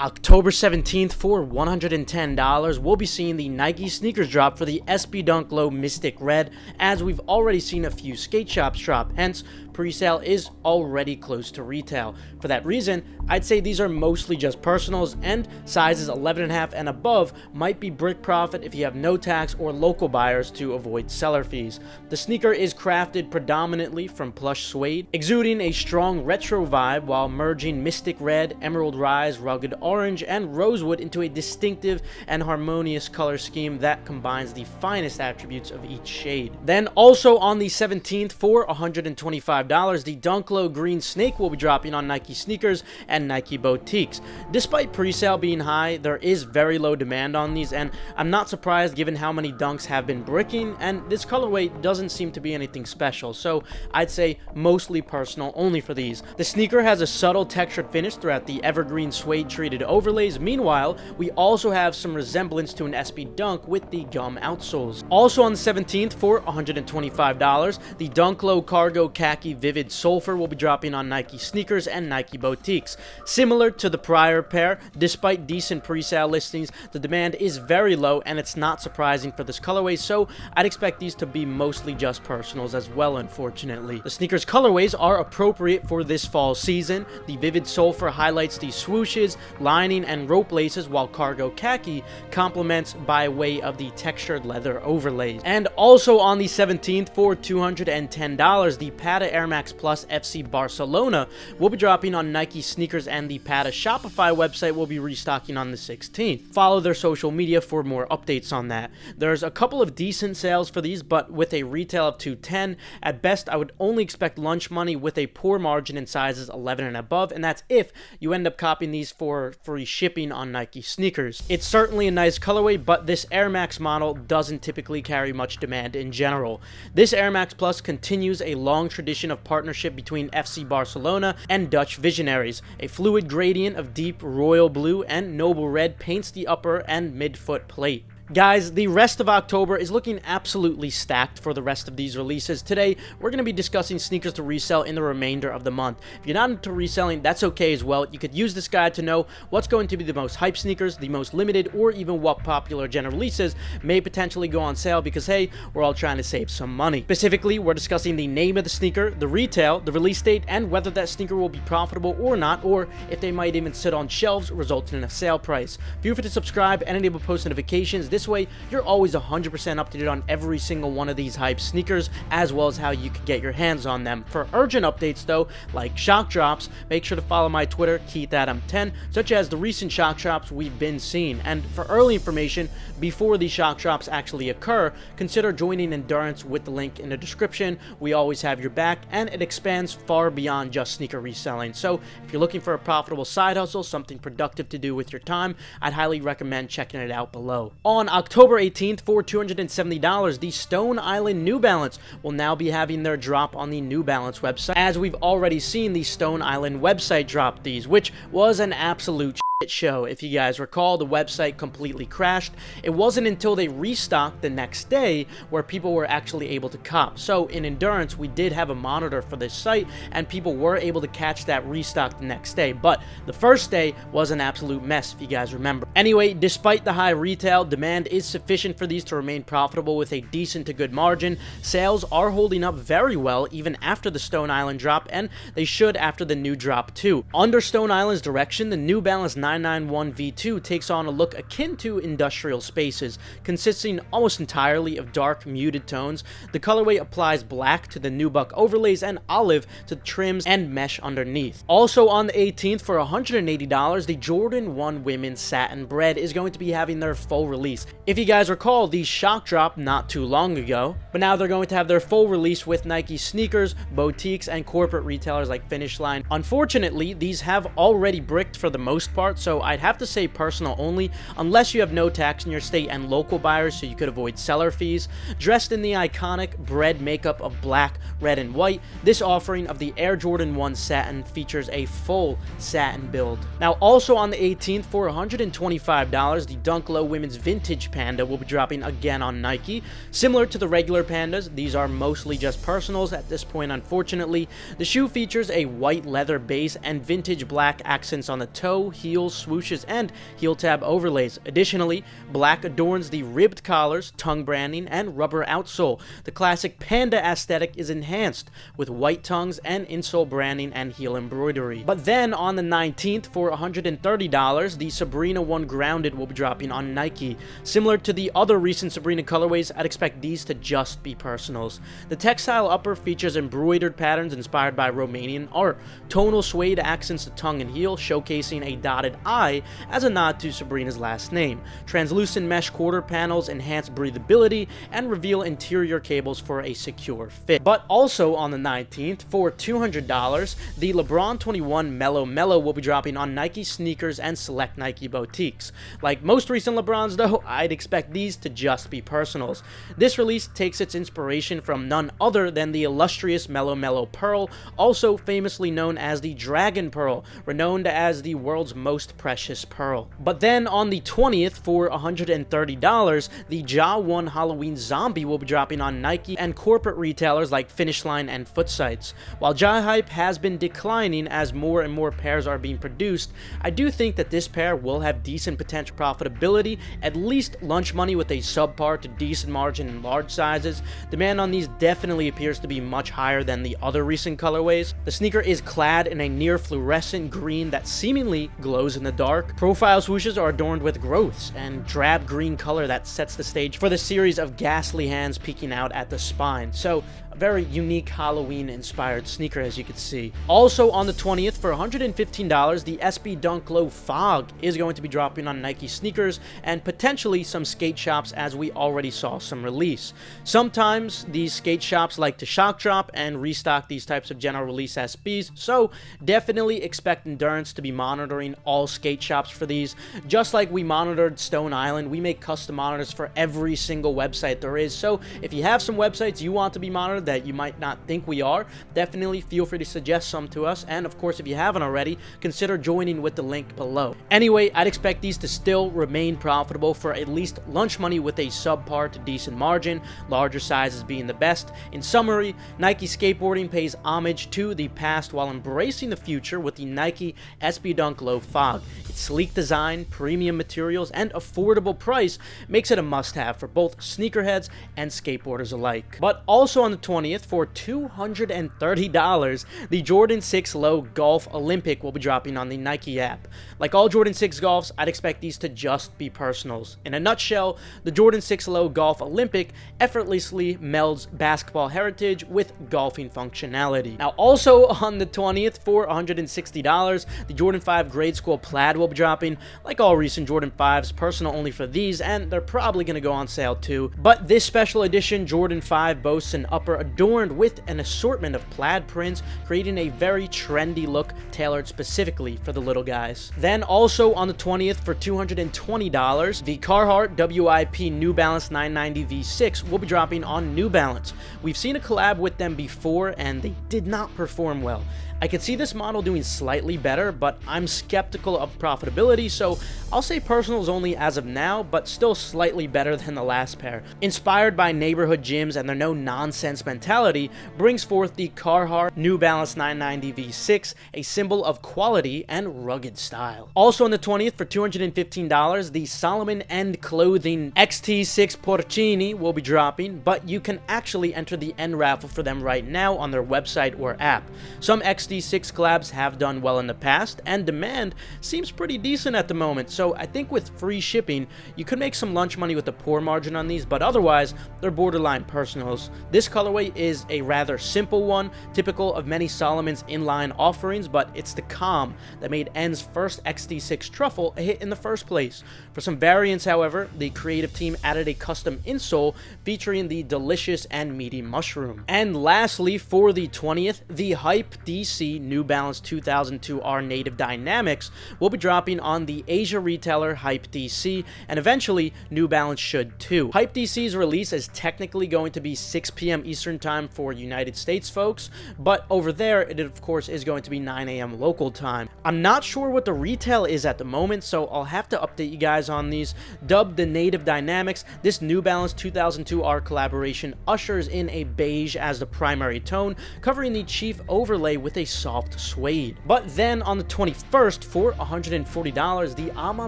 October 17th for $110, we'll be seeing the Nike sneakers drop for the SB Dunk Low Mystic Red, as we've already seen a few skate shops drop, hence pre-sale is already close to retail. For that reason, I'd say these are mostly just personals, and sizes 11.5 and above might be brick profit if you have no tax or local buyers to avoid seller fees. The sneaker is crafted predominantly from plush suede, exuding a strong retro vibe while merging Mystic Red, Emerald Rise, Rugged Orange, and Rosewood into a distinctive and harmonious color scheme that combines the finest attributes of each shade. Then also on the 17th for $125, the Dunk Low Green Snake will be dropping on Nike sneakers and Nike boutiques. Despite pre-sale being high, there is very low demand on these, and I'm not surprised given how many dunks have been bricking, and this colorway doesn't seem to be anything special, so I'd say mostly personal only for these. The sneaker has a subtle textured finish throughout the evergreen suede treated overlays. Meanwhile, we also have some resemblance to an SB Dunk with the gum outsoles. Also on the 17th for $125, the Dunk Low Cargo Khaki Vivid Sulfur will be dropping on Nike sneakers and Nike boutiques. Similar to the prior pair, despite decent pre-sale listings, the demand is very low, and it's not surprising for this colorway, so I'd expect these to be mostly just personals as well, unfortunately. The sneakers colorways are appropriate for this fall season. The Vivid Sulfur highlights the swooshes, lining, and rope laces, while Cargo Khaki complements by way of the textured leather overlays. And also on the 17th for $210, the Pata Air Max Plus FC Barcelona will be dropping on Nike sneakers, and the Pata Shopify website will be restocking on the 16th. Follow their social media for more updates on that. There's a couple of decent sales for these, but with a retail of $210, at best I would only expect lunch money with a poor margin in sizes 11 and above, and that's if you end up copying these for free shipping on Nike sneakers. It's certainly a nice colorway, but this Air Max model doesn't typically carry much demand in general. This Air Max Plus continues a long tradition of partnership between FC Barcelona and Dutch visionaries. A fluid gradient of deep royal blue and noble red paints the upper and midfoot plate. Guys, the rest of October is looking absolutely stacked for the rest of these releases. Today, we're going to be discussing sneakers to resell in the remainder of the month. If you're not into reselling, that's okay as well. You could use this guide to know what's going to be the most hype sneakers, the most limited, or even what popular gen releases may potentially go on sale because, hey, we're all trying to save some money. Specifically, we're discussing the name of the sneaker, the retail, the release date, and whether that sneaker will be profitable or not, or if they might even sit on shelves, resulting in a sale price. Feel free to subscribe and enable post notifications. This way, you're always 100% up to date on every single one of these hype sneakers, as well as how you can get your hands on them. For urgent updates though, like shock drops, make sure to follow my Twitter, KeithAdam10, such as the recent shock drops we've been seeing. And for early information, before these shock drops actually occur, consider joining Endurance with the link in the description. We always have your back, and it expands far beyond just sneaker reselling. So if you're looking for a profitable side hustle, something productive to do with your time, I'd highly recommend checking it out below. On October 18th for $270, the Stone Island New Balance will now be having their drop on the New Balance website, as we've already seen the Stone Island website drop these, which was an absolute show. If you guys recall, the website completely crashed. It wasn't until they restocked the next day where people were actually able to cop. So in Endurance, we did have a monitor for this site, and people were able to catch that restock the next day, but the first day was an absolute mess, if you guys remember. Anyway, despite the high retail, demand is sufficient for these to remain profitable with a decent to good margin. Sales are holding up very well even after the Stone Island drop, and they should after the new drop too. Under Stone Island's direction, the New Balance 991 V2 takes on a look akin to industrial spaces, consisting almost entirely of dark muted tones. The colorway applies black to the nubuck overlays and olive to the trims and mesh underneath. Also on the 18th for $180, the Jordan 1 Women's Satin Bred is going to be having their full release. If you guys recall, these shock dropped not too long ago, but now they're going to have their full release with Nike sneakers, boutiques, and corporate retailers like Finish Line. Unfortunately, these have already bricked for the most part, so I'd have to say personal only, unless you have no tax in your state and local buyers so you could avoid seller fees. Dressed in the iconic Bred makeup of black, red, and white, this offering of the Air Jordan 1 Satin features a full satin build. Now also on the 18th for $125, the Dunk Low Women's Vintage Panda will be dropping again on Nike. Similar to the regular Pandas, these are mostly just personals at this point, unfortunately. The shoe features a white leather base and vintage black accents on the toe, heel, heels, swooshes, and heel tab overlays. Additionally, black adorns the ribbed collars, tongue branding, and rubber outsole. The classic panda aesthetic is enhanced with white tongues and insole branding and heel embroidery. But then on the 19th, for $130, the Sabrina 1 Grounded will be dropping on Nike. Similar to the other recent Sabrina colorways, I'd expect these to just be personals. The textile upper features embroidered patterns inspired by Romanian art. Tonal suede accents the tongue and heel, showcasing a dotted I as a nod to Sabrina's last name. Translucent mesh quarter panels enhance breathability and reveal interior cables for a secure fit. But also on the 19th, for $200, the LeBron 21 Mellow Mellow will be dropping on Nike sneakers and select Nike boutiques. Like most recent LeBrons though, I'd expect these to just be personals. This release takes its inspiration from none other than the illustrious Mellow Mellow Pearl, also famously known as the Dragon Pearl, renowned as the world's most precious pearl. But then on the 20th, for $130, the Ja 1 Halloween Zombie will be dropping on Nike and corporate retailers like Finish Line and Footsites. While Ja hype has been declining as more and more pairs are being produced, I do think that this pair will have decent potential profitability, at least lunch money with a subpar to decent margin in large sizes. Demand on these definitely appears to be much higher than the other recent colorways. The sneaker is clad in a near fluorescent green that seemingly glows in the dark. Profile swooshes are adorned with growths and drab green color that sets the stage for the series of ghastly hands peeking out at the spine. So a very unique Halloween inspired sneaker, as you can see. Also on the 20th, for $115, the SB Dunk Low Fog is going to be dropping on Nike sneakers and potentially some skate shops, as we already saw some release. Sometimes these skate shops like to shock drop and restock these types of general release SBs, so definitely expect Endurance to be monitoring all skate shops for these. Just like we monitored Stone Island, we make custom monitors for every single website there is, so if you have some websites you want to be monitored that you might not think we are, definitely feel free to suggest some to us, and of course if you haven't already, consider joining with the link below. Anyway, I'd expect these to still remain profitable for at least lunch money with a subpar to decent margin, larger sizes being the best. In summary, Nike skateboarding pays homage to the past while embracing the future with the Nike SB Dunk Low Fog. Its sleek design, premium materials, and affordable price makes it a must-have for both sneakerheads and skateboarders alike. But also on the 20th, for $230, the Jordan 6 Low Golf Olympic will be dropping on the Nike app. Like all Jordan 6 Golfs, I'd expect these to just be personals. In a nutshell, the Jordan 6 Low Golf Olympic effortlessly melds basketball heritage with golfing functionality. Now also on the 20th, for $160, the Jordan 5 Grade School Plaid will be dropping. Like all recent Jordan 5s, personal only for these, and they're probably going to go on sale too. But this special edition Jordan 5 boasts an upper adorned with an assortment of plaid prints, creating a very trendy look tailored specifically for the little guys. Then also on the 20th, for $220, the Carhartt WIP New Balance 990 V6 will be dropping on New Balance. We've seen a collab with them before and they did not perform well. I could see this model doing slightly better, but I'm skeptical of profitability, so I'll say personals only as of now, but still slightly better than the last pair. Inspired by neighborhood gyms and their no-nonsense mentality, brings forth the Carhartt New Balance 990 V6, a symbol of quality and rugged style. Also on the 20th, for $215, the Solomon End Clothing XT6 Porcini will be dropping, but you can actually enter the end raffle for them right now on their website or app. Some XT6 collabs have done well in the past, and demand seems pretty decent at the moment, so I think with free shipping, you could make some lunch money with a poor margin on these, but otherwise, they're borderline personals. This colorway is a rather simple one, typical of many Solomon's inline offerings, but it's the calm that made End's first XT6 Truffle a hit in the first place. For some variants, however, the creative team added a custom insole featuring the delicious and meaty mushroom. And lastly, for the 20th, the Hype DC New Balance 2002R Native Dynamics will be dropping on the Asia retailer Hype DC, and eventually New Balance should too. Hype DC's release is technically going to be 6 p.m. Eastern time for United States folks, but over there it of course is going to be 9 a.m. local time. I'm not sure what the retail is at the moment, so I'll have to update you guys on these. Dubbed the Native Dynamics, this New Balance 2002R collaboration ushers in a beige as the primary tone, covering the chief overlay with a a soft suede. But then on the 21st for $140, the A Ma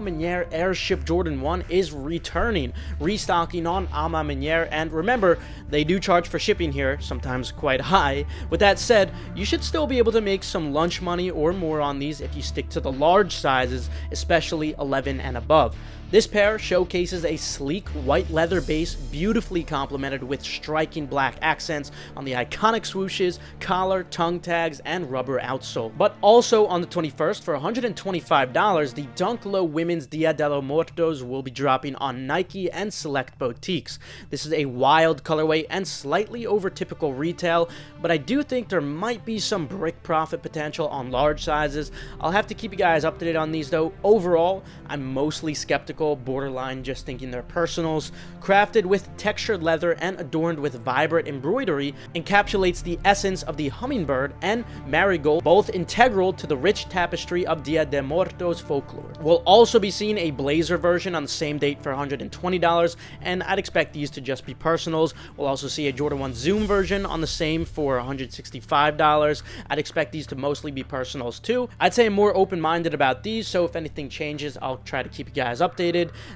Maniére Airship Jordan 1 is returning, restocking on A Ma Maniére, and remember, they do charge for shipping here, sometimes quite high. With that said, you should still be able to make some lunch money or more on these if you stick to the large sizes, especially 11 and above. This pair showcases a sleek white leather base, beautifully complemented with striking black accents on the iconic swooshes, collar, tongue tags, and rubber outsole. But also on the 21st for $125, the Dunk Low Women's Dia de los Muertos will be dropping on Nike and select boutiques. This is a wild colorway and slightly over typical retail, but I do think there might be some brick profit potential on large sizes. I'll have to keep you guys updated on these though. Overall, I'm mostly skeptical, borderline just thinking they're personals. Crafted with textured leather and adorned with vibrant embroidery, encapsulates the essence of the hummingbird and marigold, both integral to the rich tapestry of Dia de Muertos folklore. We'll also be seeing a blazer version on the same date for $120, and I'd expect these to just be personals. We'll also see a Jordan 1 Zoom version on the same for $165. I'd expect these to mostly be personals too. I'd say I'm more open-minded about these, so if anything changes, I'll try to keep you guys updated.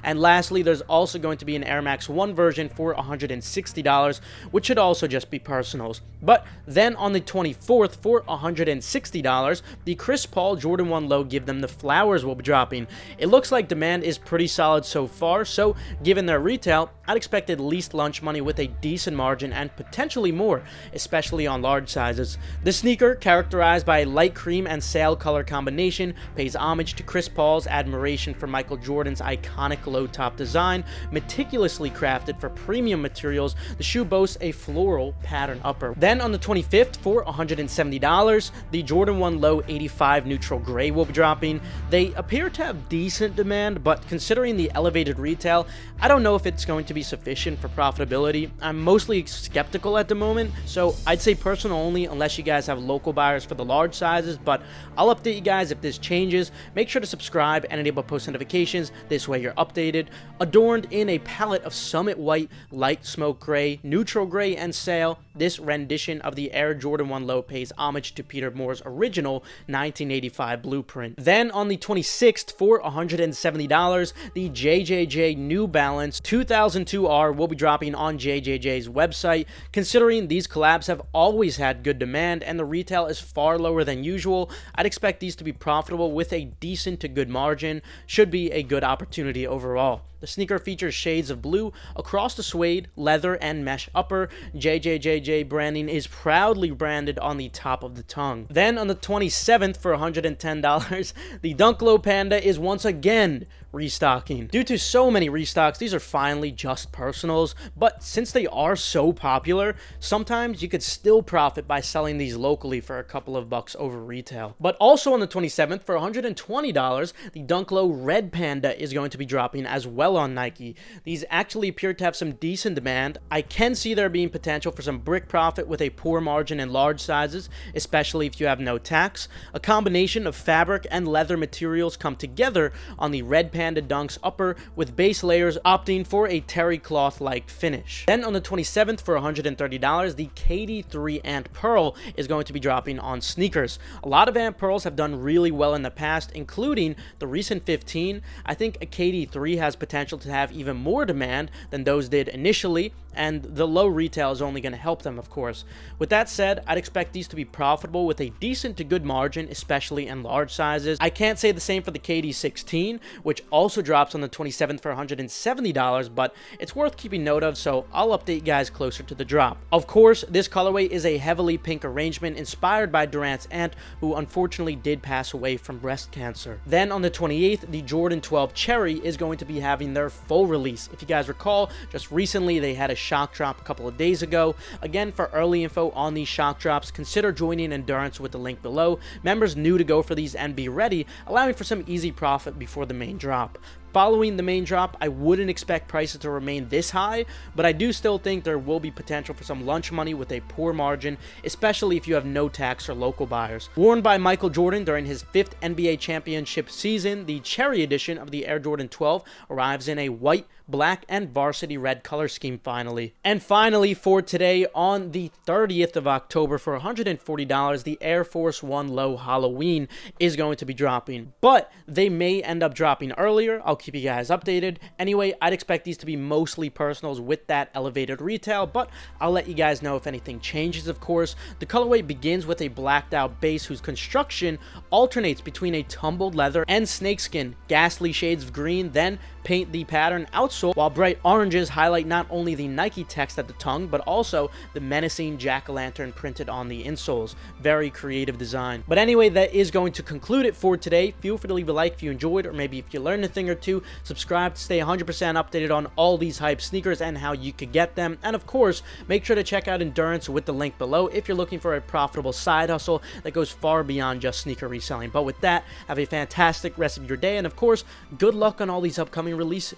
And lastly, there's also going to be an Air Max 1 version for $160, which should also just be personals. But then on the 24th for $160, the Chris Paul Jordan 1 Low Give Them the Flowers will be dropping. It looks like demand is pretty solid so far, so given their retail, I'd expect at least lunch money with a decent margin and potentially more, especially on large sizes. The sneaker, characterized by a light cream and sail color combination, pays homage to Chris Paul's admiration for Michael Jordan's iconic low-top design. Meticulously crafted for premium materials, the shoe boasts a floral pattern upper. Then on the 25th for $170, the Jordan 1 Low 85 Neutral Gray will be dropping. They appear to have decent demand, but considering the elevated retail, I don't know if it's going to be sufficient for profitability. I'm mostly skeptical at the moment, so I'd say personal only unless you guys have local buyers for the large sizes, but I'll update you guys if this changes. Make sure to subscribe and enable post notifications. This way you're updated. Adorned in a palette of summit white, light smoke gray, neutral gray, and sail, this rendition of the Air Jordan 1 Low pays homage to Peter Moore's original 1985 blueprint. Then on the 26th for $170, the JJJ New Balance 2002R will be dropping on JJJ's website. Considering these collabs have always had good demand and the retail is far lower than usual, I'd expect these to be profitable with a decent to good margin. Should be a good opportunity overall. The sneaker features shades of blue across the suede, leather, and mesh upper. JJJJ branding is proudly branded on the top of the tongue. Then on the 27th for $110, the Dunk Low Panda is once again restocking. Due to so many restocks, these are finally just personals, but since they are so popular, sometimes you could still profit by selling these locally for a couple of bucks over retail. But also on the 27th for $120, the Dunk Low Red Panda is going to be dropping as well on Nike. These actually appear to have some decent demand. I can see there being potential for some brick profit with a poor margin in large sizes, especially if you have no tax. A combination of fabric and leather materials come together on the Red Panda Dunks upper, with base layers opting for a terry cloth-like finish. Then on the 27th for $130, the KD3 Ant Pearl is going to be dropping on sneakers. A lot of Ant Pearls have done really well in the past, including the recent 15. I think a KD3 has potential to have even more demand than those did initially, and the low retail is only going to help them, of course. With that said, I'd expect these to be profitable with a decent to good margin, especially in large sizes. I can't say the same for the KD16, which also drops on the 27th for $170, but it's worth keeping note of, so I'll update you guys closer to the drop. Of course, this colorway is a heavily pink arrangement inspired by Durant's aunt, who unfortunately did pass away from breast cancer. Then on the 28th, the Jordan 12 Cherry is going to be having their full release. If you guys recall, just recently they had a shock drop a couple of days ago. Again, for early info on these shock drops, consider joining Endurance with the link below. Members new to go for these and be ready, allowing for some easy profit before the main drop. Following the main drop, I wouldn't expect prices to remain this high, but I do still think there will be potential for some lunch money with a poor margin, especially if you have no tax or local buyers. Worn by Michael Jordan during his 5th NBA championship season, the Cherry edition of the Air Jordan 12 arrives in a white, black, and varsity red color scheme finally. And finally, for today, on the 30th of October, for $140, the Air Force One Low Halloween is going to be dropping. But they may end up dropping earlier. I'll keep you guys updated. Anyway, I'd expect these to be mostly personals with that elevated retail, but I'll let you guys know if anything changes, of course. The colorway begins with a blacked out base whose construction alternates between a tumbled leather and snakeskin, ghastly shades of green, then paint the pattern outsole, while bright oranges highlight not only the Nike text at the tongue, but also the menacing jack-o'-lantern printed on the insoles. Very creative design. But anyway, that is going to conclude it for today. Feel free to leave a like if you enjoyed, or maybe if you learned a thing or two. Subscribe to stay 100% updated on all these hype sneakers and how you could get them. And of course, make sure to check out Endurance with the link below if you're looking for a profitable side hustle that goes far beyond just sneaker reselling. But with that, have a fantastic rest of your day, and of course, good luck on all these upcoming releases.